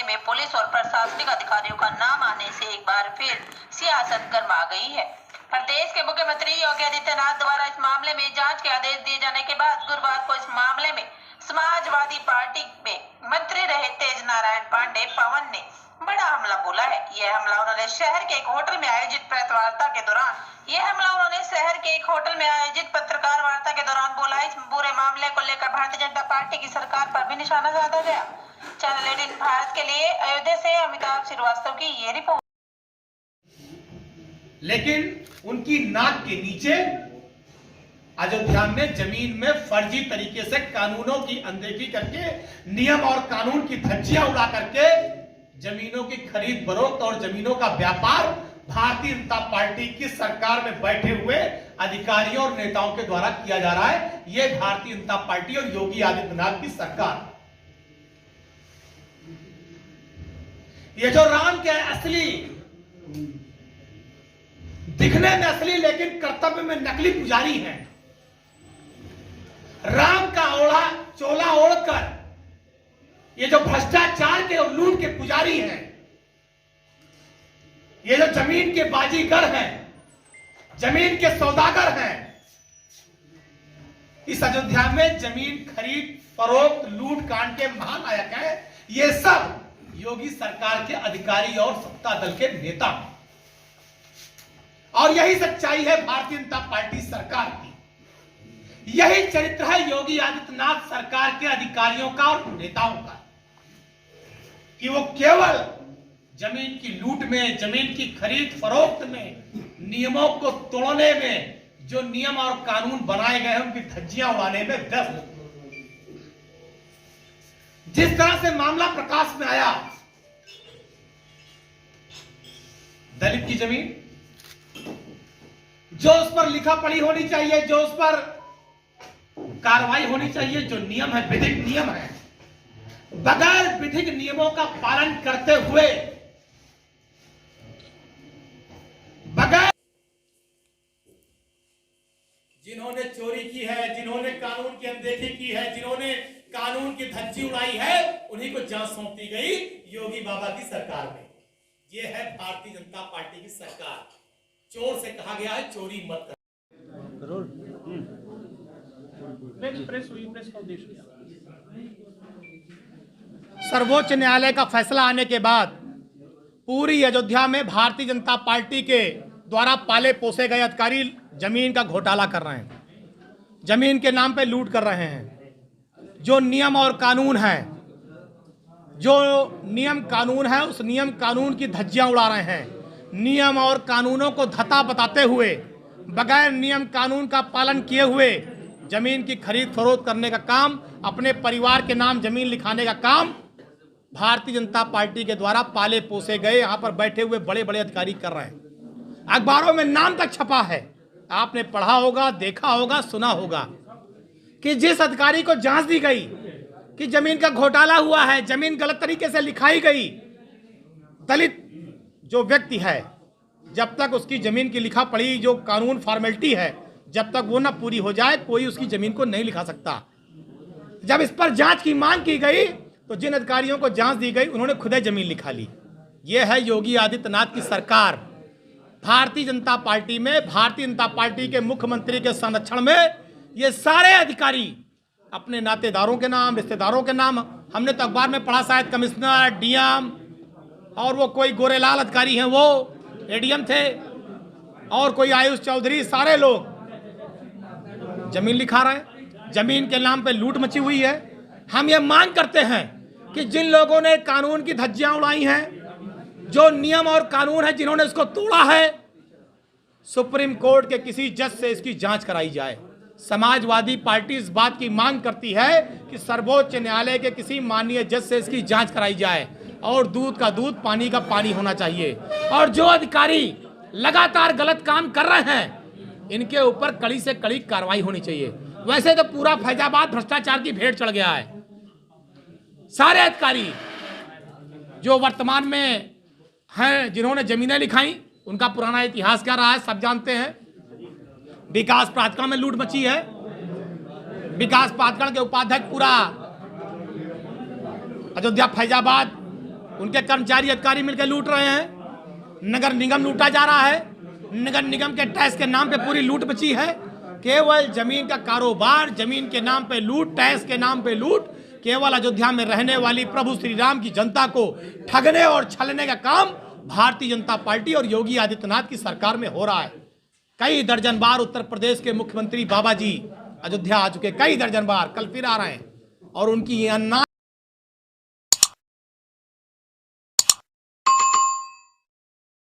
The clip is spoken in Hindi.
मामले में पुलिस और प्रशासनिक अधिकारियों का नाम आने से एक बार फिर सियासत गर्मा गई है। प्रदेश के मुख्यमंत्री योगी आदित्यनाथ द्वारा इस मामले में जांच के आदेश दिए जाने के बाद गुरुवार को इस मामले में समाजवादी पार्टी में मंत्री रहे तेज नारायण पांडे पवन ने बड़ा हमला बोला है। यह हमला उन्होंने शहर के एक होटल में आयोजित पत्रकार वार्ता के दौरान बोला। इस पूरे मामले को लेकर भारतीय जनता पार्टी की सरकार पर भी निशाना साधा गया। चैनल 18 भारत के लिए अयोध्या से अमिताभ श्रीवास्तव की ये रिपोर्ट। लेकिन उनकी नाक के नीचे अयोध्या में जमीन में फर्जी तरीके से कानूनों की अनदेखी करके, नियम और कानून की धज्जियां उड़ा करके जमीनों की खरीद फरोख्त और जमीनों का व्यापार भारतीय जनता पार्टी की सरकार में बैठे हुए अधिकारियों और नेताओं के द्वारा किया जा रहा है। यह भारतीय जनता पार्टी और योगी आदित्यनाथ की सरकार। ये जो राम के असली, दिखने में असली लेकिन कर्तव्य में नकली पुजारी हैं, राम का ओढ़ा चोला ओढ़कर ये जो भ्रष्टाचार के और लूट के पुजारी हैं, ये जो जमीन के बाजीगर हैं, जमीन के सौदागर हैं, इस अयोध्या में जमीन खरीद फरोख्त लूट कांड के महानायक हैं। ये सब योगी सरकार के अधिकारी और सत्ता दल के नेता हैं। और यही सच्चाई है भारतीय जनता पार्टी सरकार की। यही चरित्र है योगी आदित्यनाथ सरकार के अधिकारियों का और नेताओं का, कि वो केवल जमीन की लूट में, जमीन की खरीद फरोख्त में, नियमों को तोड़ने में, जो नियम और कानून बनाए गए हैं उनकी धज्जियां उड़ाने में व्यस्त। जिस तरह से मामला प्रकाश में आया, दलित की जमीन जो उस पर लिखा पढ़ी होनी चाहिए, जो उस पर कार्रवाई होनी चाहिए, जो नियम है, विधिक नियम है, बगैर विधिक नियमों का पालन करते हुए, बगैर जिन्होंने चोरी की है, जिन्होंने कानून की अनदेखी की है, जिन्होंने कानून की धज्जी उड़ाई है, उन्हीं को जांच सौंपी गई योगी बाबा की सरकार में। यह है भारतीय जनता पार्टी की सरकार। चोर से कहा गया है चोरी मत कर। सर्वोच्च न्यायालय का फैसला आने के बाद पूरी अयोध्या में भारतीय जनता पार्टी के द्वारा पाले पोसे गए अधिकारी जमीन का घोटाला कर रहे हैं, जमीन के नाम पे लूट कर रहे हैं। जो नियम और कानून है, जो नियम कानून है, उस नियम कानून की धज्जियां उड़ा रहे हैं। नियम और कानूनों को धता बताते हुए, बगैर नियम कानून का पालन किए हुए जमीन की खरीद फरोख्त करने का काम, अपने परिवार के नाम जमीन लिखाने का काम भारतीय जनता पार्टी के द्वारा पाले पोसे गए यहां पर बैठे हुए बड़े बड़े अधिकारी कर रहे हैं। अखबारों में नाम तक छपा है, आपने पढ़ा होगा, देखा होगा, सुना होगा कि जिस अधिकारी को जांच दी गई कि जमीन का घोटाला हुआ है, जमीन गलत तरीके से लिखाई गई, दलित जो व्यक्ति है, जब तक उसकी जमीन की लिखा पढ़ी जो कानून फॉर्मेलिटी है, जब तक वो ना पूरी हो जाए, कोई उसकी जमीन को नहीं लिखा सकता। जब इस पर जांच की मांग की गई तो जिन अधिकारियों को जांच दी गई उन्होंने खुद ही जमीन लिखा ली। यह है योगी आदित्यनाथ की सरकार। भारतीय जनता पार्टी में, भारतीय जनता पार्टी के मुख्यमंत्री के संरक्षण में ये सारे अधिकारी अपने नातेदारों के नाम, रिश्तेदारों के नाम, हमने तो अखबार में पढ़ा, शायद कमिश्नर, डीएम और वो कोई गोरेलाल अधिकारी हैं, वो एडीएम थे, और कोई आयुष चौधरी, सारे लोग जमीन लिखा रहे हैं। जमीन के नाम पे लूट मची हुई है। हम ये मांग करते हैं कि जिन लोगों ने कानून की धज्जियां उड़ाई हैं, जो नियम और कानून है, जिन्होंने इसको तोड़ा है, सुप्रीम कोर्ट के किसी जज से इसकी जांच कराई जाए। समाजवादी पार्टी इस बात की मांग करती है कि सर्वोच्च न्यायालय के किसी माननीय जज से इसकी जांच कराई जाए, और दूध का दूध, पानी का पानी होना चाहिए। और जो अधिकारी लगातार गलत काम कर रहे हैं, इनके ऊपर कड़ी से कड़ी कार्रवाई होनी चाहिए। वैसे तो पूरा फैजाबाद भ्रष्टाचार की भेंट चढ़ गया है। सारे अधिकारी जो वर्तमान में हैं, जिन्होंने जमीनें लिखाई, उनका पुराना इतिहास क्या रहा है सब जानते हैं। विकास प्राधिकरण में लूट मची है। विकास प्राधिकरण के उपाध्यक्ष पूरा अयोध्या फैजाबाद उनके कर्मचारी अधिकारी मिलकर लूट रहे हैं। नगर निगम लूटा जा रहा है। नगर निगम के टैक्स के नाम पे पूरी लूट बची है। केवल जमीन का कारोबार, जमीन के नाम पे लूट, टैक्स के नाम पे लूट, केवल अयोध्या में रहने वाली प्रभु श्री राम की जनता को ठगने और छलने का काम भारतीय जनता पार्टी और योगी आदित्यनाथ की सरकार में हो रहा है। कई दर्जन बार उत्तर प्रदेश के मुख्यमंत्री बाबा जी अयोध्या आ चुके, कई दर्जन बार, कल फिर आ रहे हैं और उनकी ये अन्ना